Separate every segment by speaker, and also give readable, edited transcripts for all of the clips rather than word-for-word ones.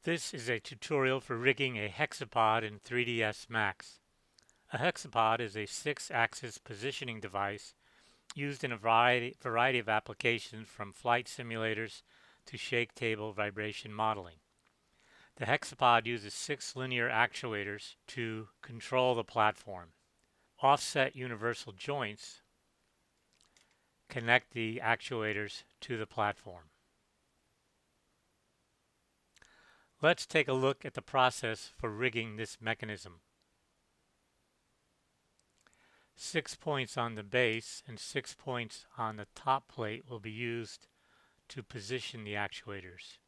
Speaker 1: This is a tutorial for rigging a hexapod in 3ds Max. A hexapod is a 6-axis positioning device used in a variety of applications from flight simulators to shake table vibration modeling. The hexapod uses 6 linear actuators to control the platform. Offset universal joints connect the actuators to the platform. Let's take a look at the process for rigging this mechanism. 6 points on the base and 6 points on the top plate will be used to position the actuators.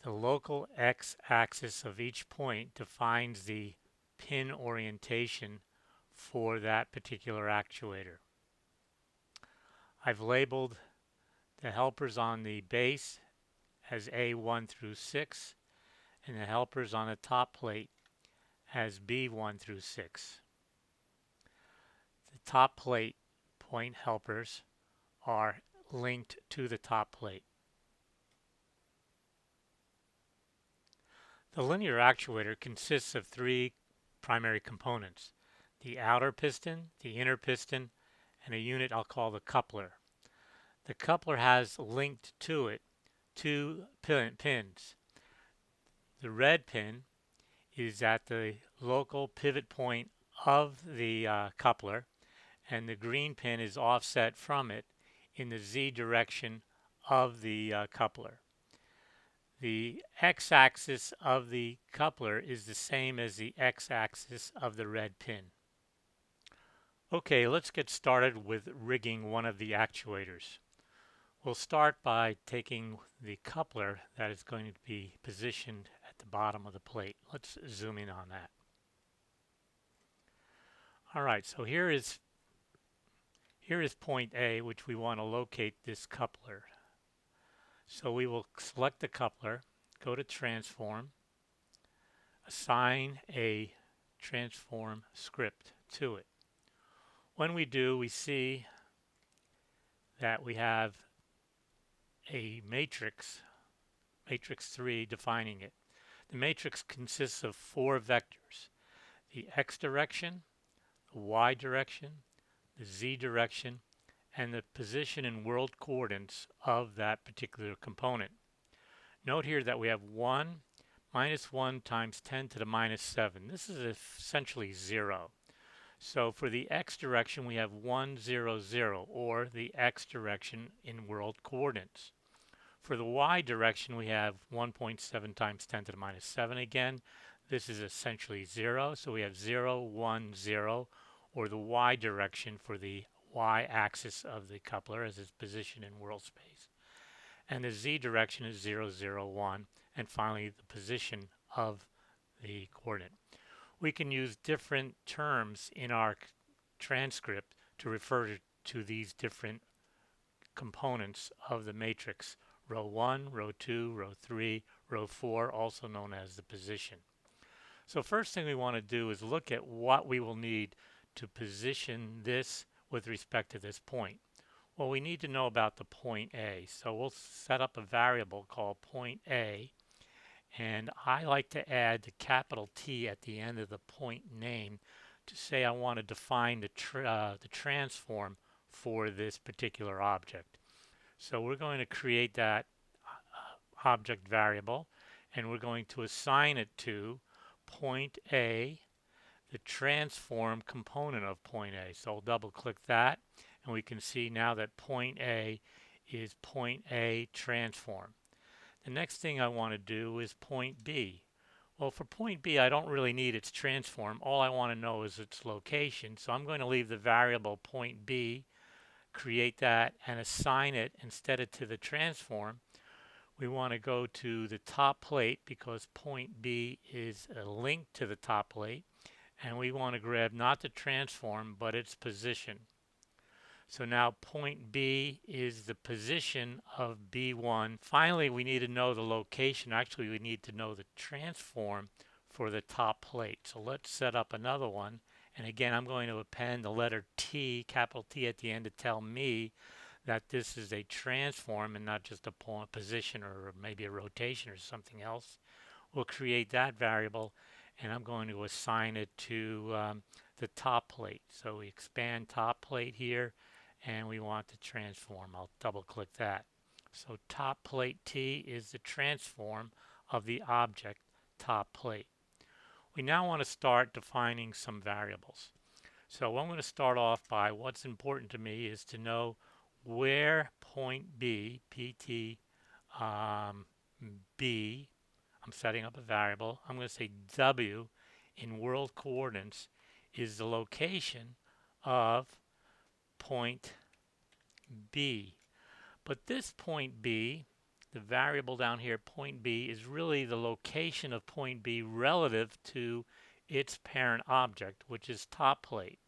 Speaker 1: The local x-axis of each point defines the pin orientation for that particular actuator. I've labeled the helpers on the base as A1 through 6 and the helpers on the top plate as B1 through 6. The top plate point helpers are linked to the top plate. The linear actuator consists of 3 primary components: the outer piston, the inner piston, and a unit I'll call the coupler. The coupler has linked to it 2 pins. The red pin is at the local pivot point of the coupler, and the green pin is offset from it in the Z direction of the coupler. The x-axis of the coupler is the same as the x-axis of the red pin. Okay, let's get started with rigging one of the actuators. We'll start by taking the coupler that is going to be positioned at the bottom of the plate. Let's zoom in on that. Alright, so here is point A, which we want to locate this coupler. So we will select the coupler, go to Transform, assign a transform script to it. When we do, we see that we have a matrix 3 defining it. The matrix consists of 4 vectors: the x direction, the y direction, the z direction, and the position and world coordinates of that particular component. Note here that we have minus 1 times 10 to the minus 7. This is essentially 0. So for the x direction we have 1, 0, 0, or the x direction in world coordinates. For the y direction we have 1.7 times 10 to the minus 7 again. This is essentially 0, so we have 0, 1, 0, or the y direction for the y-axis of the coupler as its position in world space. And the z direction is 0, 0, 1, and finally the position of the coordinate. We can use different terms in our transcript to refer to these different components of the matrix: row 1, row 2, row 3, row 4, also known as the position. So first thing we want to do is look at what we will need to position this with respect to this point. Well, we need to know about the point A. So we'll set up a variable called point A, and I like to add the capital T at the end of the point name to say I want to define the transform for this particular object. So we're going to create that object variable, and we're going to assign it to point A, the transform component of point A. So I'll double click that, and we can see now that point A is point A transform. The next thing I want to do is point B. Well, for point B, I don't really need its transform. All I want to know is its location. So I'm going to leave the variable point B, create that, and assign it instead of to the transform. We want to go to the top plate because point B is a link to the top plate, and we want to grab not the transform but its position. So now point B is the position of B1. Finally, we need to know the location. Actually, we need to know the transform for the top plate. So let's set up another one. And again, I'm going to append the letter T, capital T at the end, to tell me that this is a transform and not just a position or maybe a rotation or something else. we'll create that variable, and I'm going to assign it to the top plate. So we expand top plate here, and we want to transform. I'll double click that. So top plate T is the transform of the object top plate. We now want to start defining some variables. So I'm going to start off by what's important to me is to know where point B, PT B, I'm setting up a variable. I'm going to say W in world coordinates is the location of point B. But this point B, the variable down here, point B, is really the location of point B relative to its parent object, which is top plate.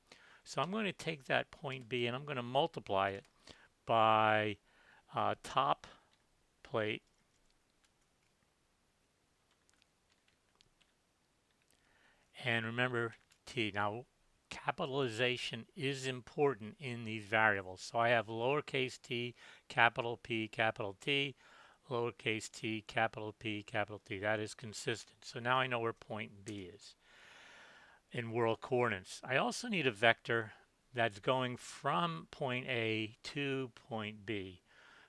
Speaker 1: So I'm going to take that point B and I'm going to multiply it by top plate and remember T. Now capitalization is important in these variables. So I have lowercase t, capital P, capital T, lowercase t, capital P, capital T. That is consistent. So now I know where point B is in world coordinates. I also need a vector that's going from point A to point B.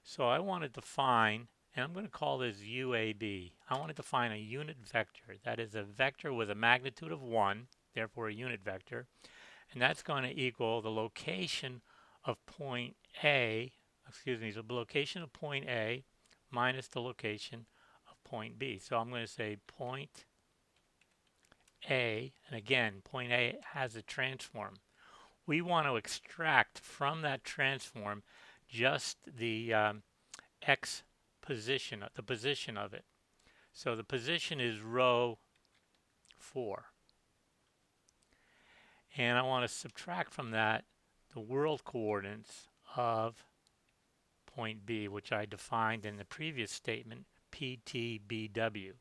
Speaker 1: So I want to define, and I'm going to call this UAB. I want to define a unit vector. That is a vector with a magnitude of 1, therefore a unit vector. And that's going to equal the location of point A, the location of point A minus the location of point B. So I'm going to say point A, and again, point A has a transform. We want to extract from that transform just the X position, the position of it. So the position is row 4. And I want to subtract from that the world coordinates of point B, which I defined in the previous statement, PTBW.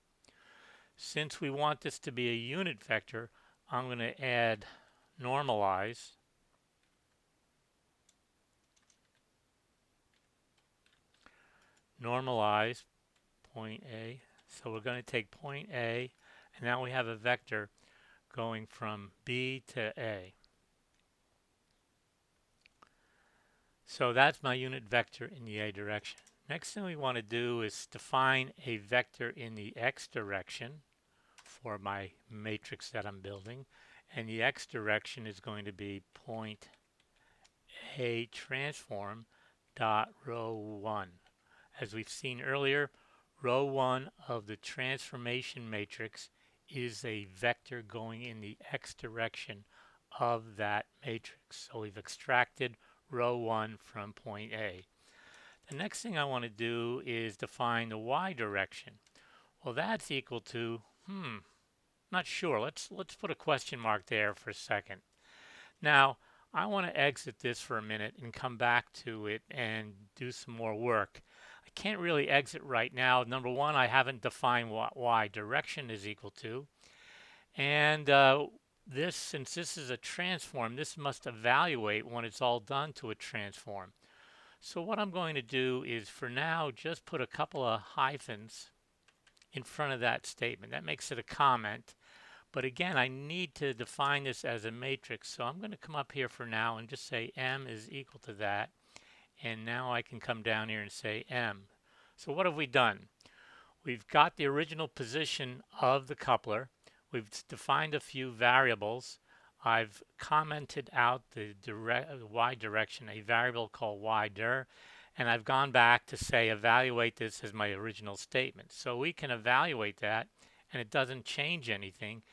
Speaker 1: Since we want this to be a unit vector, I'm going to add normalize point A. So we're going to take point A, and now we have a vector going from B to A. So that's my unit vector in the A direction. Next thing we want to do is define a vector in the X direction for my matrix that I'm building. And the X direction is going to be point A transform dot row 1. As we've seen earlier, row 1 of the transformation matrix is a vector going in the X direction of that matrix. So we've extracted row 1 from point A. The next thing I want to do is define the Y direction. Well, that's equal to, not sure. Let's put a question mark there for a second. Now, I want to exit this for a minute and come back to it and do some more work. I can't really exit right now. Number one, I haven't defined what Y direction is equal to. And since this is a transform, this must evaluate when it's all done to a transform. So what I'm going to do is for now just put a couple of hyphens in front of that statement. That makes it a comment. But again, I need to define this as a matrix. So I'm going to come up here for now and just say M is equal to that. And now I can come down here and say M. So what have we done? We've got the original position of the coupler. We've defined a few variables. I've commented out the Y direction, a variable called YDir, and I've gone back to say evaluate this as my original statement. So we can evaluate that, and it doesn't change anything,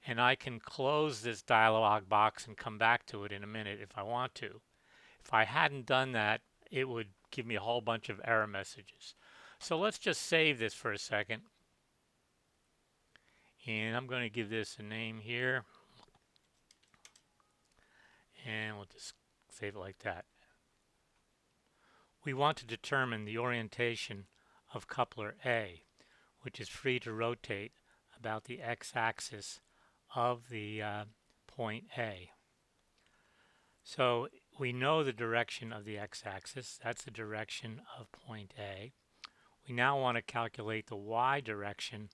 Speaker 1: and I can close this dialog box and come back to it in a minute if I want to. If I hadn't done that, it would give me a whole bunch of error messages. So let's just save this for a second. And I'm going to give this a name here. And we'll just save it like that. We want to determine the orientation of coupler A, which is free to rotate about the x-axis of the point A. So we know the direction of the x-axis. That's the direction of point A. We now want to calculate the y direction.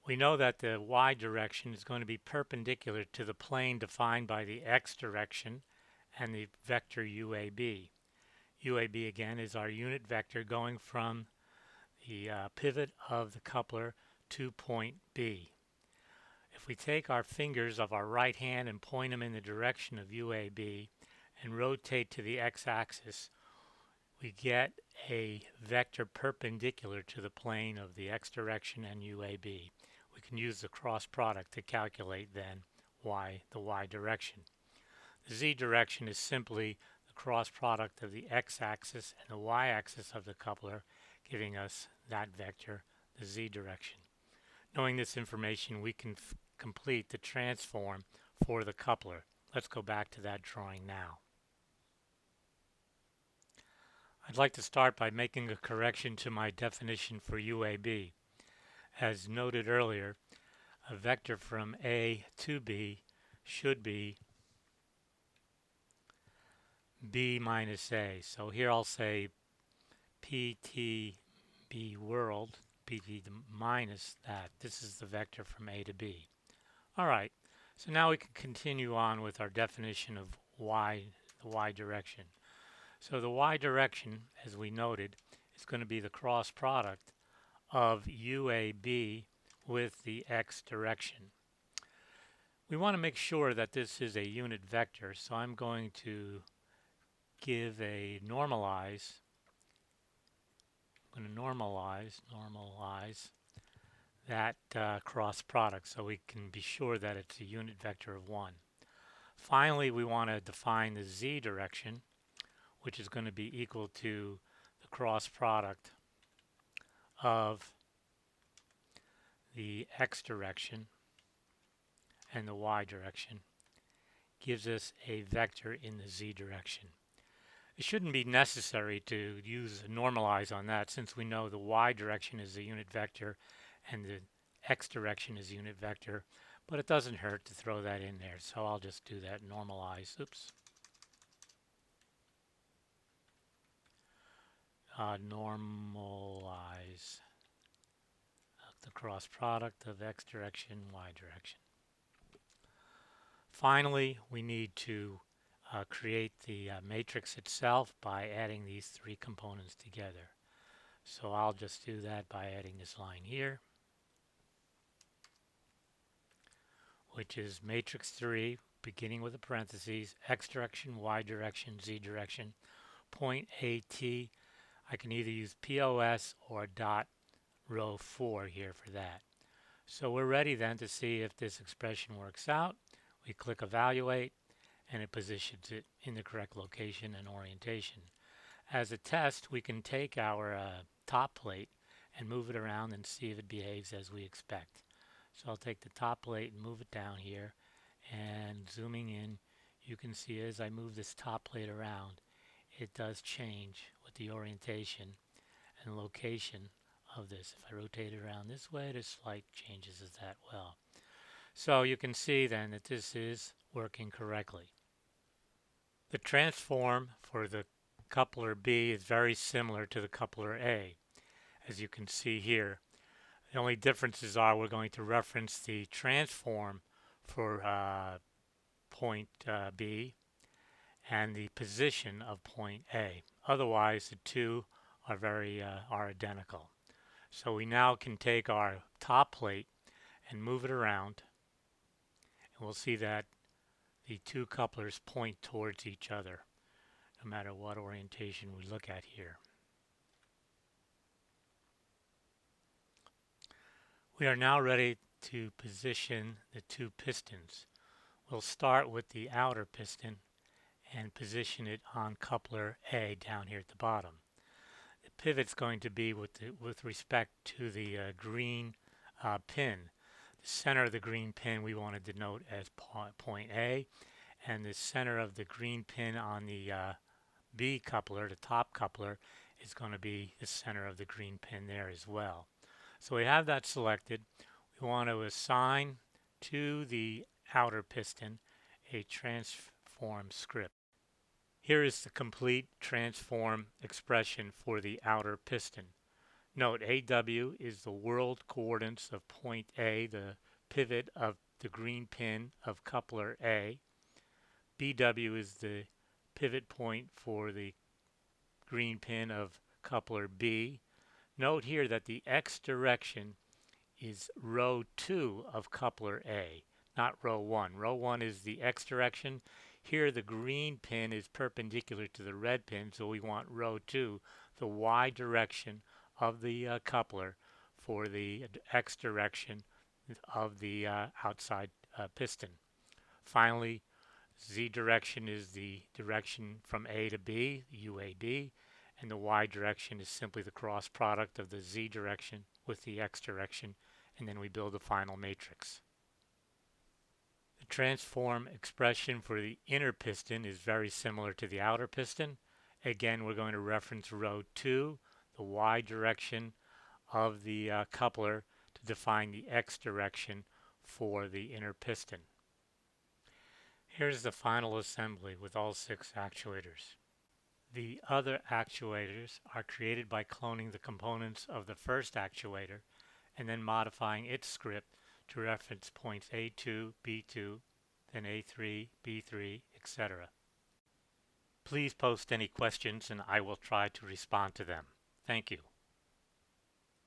Speaker 1: We know that the y direction is going to be perpendicular to the plane defined by the x direction and the vector UAB. UAB again is our unit vector going from the pivot of the coupler to point B. If we take our fingers of our right hand and point them in the direction of UAB and rotate to the x-axis, we get a vector perpendicular to the plane of the x direction and UAB. We can use the cross product to calculate then the y direction. The z direction is simply the cross product of the x-axis and the y-axis of the coupler, giving us that vector, the z direction. Knowing this information, we can complete the transform for the coupler. Let's go back to that drawing now. I'd like to start by making a correction to my definition for UAB. As noted earlier, a vector from A to B should be B minus A. So here I'll say PTB world, PT minus that. This is the vector from A to B. All right, so now we can continue on with our definition of y, the y direction. So the y direction, as we noted, is going to be the cross product of UAB with the x direction. We want to make sure that this is a unit vector, so I'm going to give a normalize. I'm going to normalize that cross product so we can be sure that it's a unit vector of 1. Finally, we want to define the z direction, which is going to be equal to the cross product of the x direction and the y direction, gives us a vector in the z direction. It shouldn't be necessary to use a normalize on that, since we know the y direction is a unit vector and the x direction is a unit vector, but it doesn't hurt to throw that in there, so I'll just do that, normalize. Oops. Normalize the cross product of x direction, y direction. Finally, we need to create the matrix itself by adding these three components together. So I'll just do that by adding this line here, which is matrix 3, beginning with a parentheses, x direction, y direction, z direction, point AT. I can either use POS or dot row 4 here for that. So we're ready then to see if this expression works out. We click evaluate and it positions it in the correct location and orientation. As a test, we can take our top plate and move it around and see if it behaves as we expect. So I'll take the top plate and move it down here, and zooming in, you can see as I move this top plate around, it does change with the orientation and location of this. If I rotate it around this way, the slight changes as that well. So you can see then that this is working correctly. The transform for the coupler B is very similar to the coupler A, as you can see here. The only differences are we're going to reference the transform for point B and the position of point A. Otherwise, the two are are identical. So we now can take our top plate and move it around, and we'll see that the two couplers point towards each other, no matter what orientation we look at here. We are now ready to position the two pistons. We'll start with the outer piston and position it on coupler A down here at the bottom. The pivot's going to be with respect to the green pin. The center of the green pin we want to denote as point A, and the center of the green pin on the B coupler, the top coupler, is going to be the center of the green pin there as well. So we have that selected. We want to assign to the outer piston a transform script. Here is the complete transform expression for the outer piston. Note AW is the world coordinates of point A, the pivot of the green pin of coupler A. BW is the pivot point for the green pin of coupler B. Note here that the X direction is row 2 of coupler A, not row 1. Row 1 is the X direction. Here the green pin is perpendicular to the red pin, so we want row 2, the Y direction of the coupler for the X direction of the outside piston. Finally, Z direction is the direction from A to B, UAB, and the Y direction is simply the cross product of the Z direction with the X direction, and then we build the final matrix. The transform expression for the inner piston is very similar to the outer piston. Again, we're going to reference row 2, the Y direction of the coupler, to define the X direction for the inner piston. Here's the final assembly with all 6 actuators. The other actuators are created by cloning the components of the first actuator and then modifying its script to reference points A2, B2, then A3, B3, etc. Please post any questions and I will try to respond to them. Thank you.